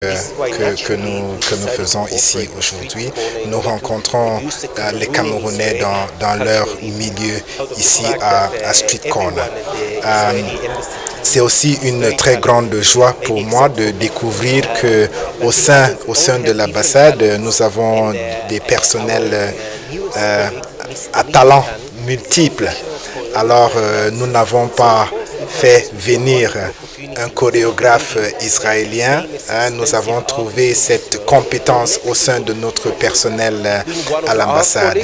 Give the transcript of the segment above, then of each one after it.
que nous faisons ici aujourd'hui. Nous rencontrons les Camerounais dans leur milieu ici à Street Corner. C'est aussi une très grande joie pour moi de découvrir qu'au sein de l'ambassade, nous avons des personnels à talents multiples. Alors, nous n'avons pas fait venir un chorégraphe israélien. Nous avons trouvé cette compétence au sein de notre personnel à l'ambassade.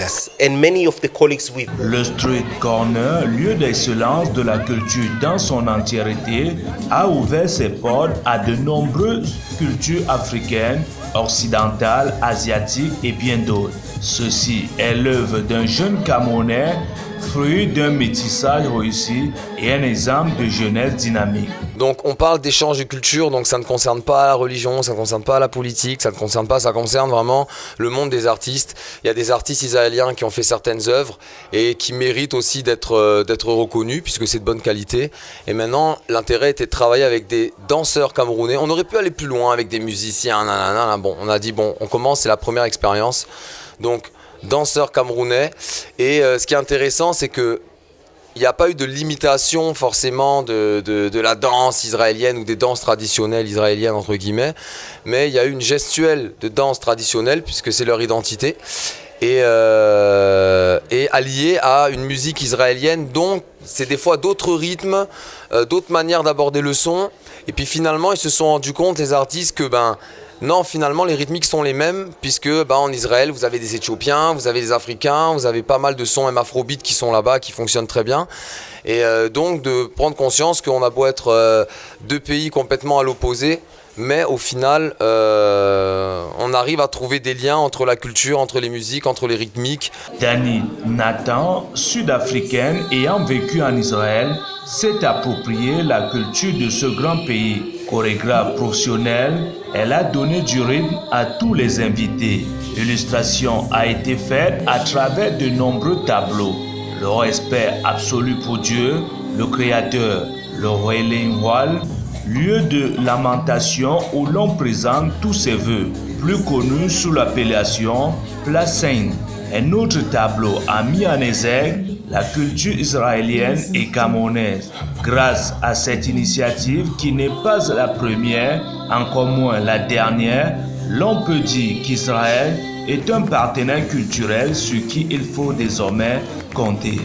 Le Street Corner, lieu d'excellence de la culture dans son entièreté, a ouvert ses portes à de nombreuses cultures africaines, occidentales, asiatiques et bien d'autres. Ceci est l'œuvre d'un jeune Camerounais, fruit d'un métissage réussi et un exemple de jeunesse dynamique. Donc on parle d'échange de culture, donc ça ne concerne pas la religion, ça ne concerne pas la politique, ça concerne vraiment le monde des artistes. Il y a des artistes israéliens qui ont fait certaines œuvres et qui méritent aussi d'être reconnus puisque c'est de bonne qualité. Et maintenant, l'intérêt était de travailler avec des danseurs camerounais. On aurait pu aller plus loin avec des musiciens, nanana. Bon, on a dit bon, on commence, c'est la première expérience. Donc danseurs camerounais. Et ce qui est intéressant, c'est que il n'y a pas eu de limitation forcément de la danse israélienne ou des danses traditionnelles israéliennes entre guillemets, mais il y a eu une gestuelle de danse traditionnelle puisque c'est leur identité et alliée à une musique israélienne, donc c'est des fois d'autres rythmes, d'autres manières d'aborder le son. Et puis finalement ils se sont rendus compte, les artistes, que non, finalement, les rythmiques sont les mêmes, puisque en Israël, vous avez des Éthiopiens, vous avez des Africains, vous avez pas mal de sons même afrobeat qui sont là-bas, qui fonctionnent très bien. Et donc, de prendre conscience qu'on a beau être deux pays complètement à l'opposé, mais au final, on arrive à trouver des liens entre la culture, entre les musiques, entre les rythmiques. Dani Nathan, sud-africaine ayant vécu en Israël, s'est approprié la culture de ce grand pays. Chorégraphe professionnelle, elle a donné du rythme à tous les invités. L'illustration a été faite à travers de nombreux tableaux. Le respect absolu pour Dieu, le Créateur, le Wailing Wall, lieu de lamentation où l'on présente tous ses vœux, plus connu sous l'appellation Place Sainte. Un autre tableau a mis en exergue la culture israélienne et camerounaise. Grâce à cette initiative qui n'est pas la première, encore moins la dernière, l'on peut dire qu'Israël est un partenaire culturel sur qui il faut désormais compter.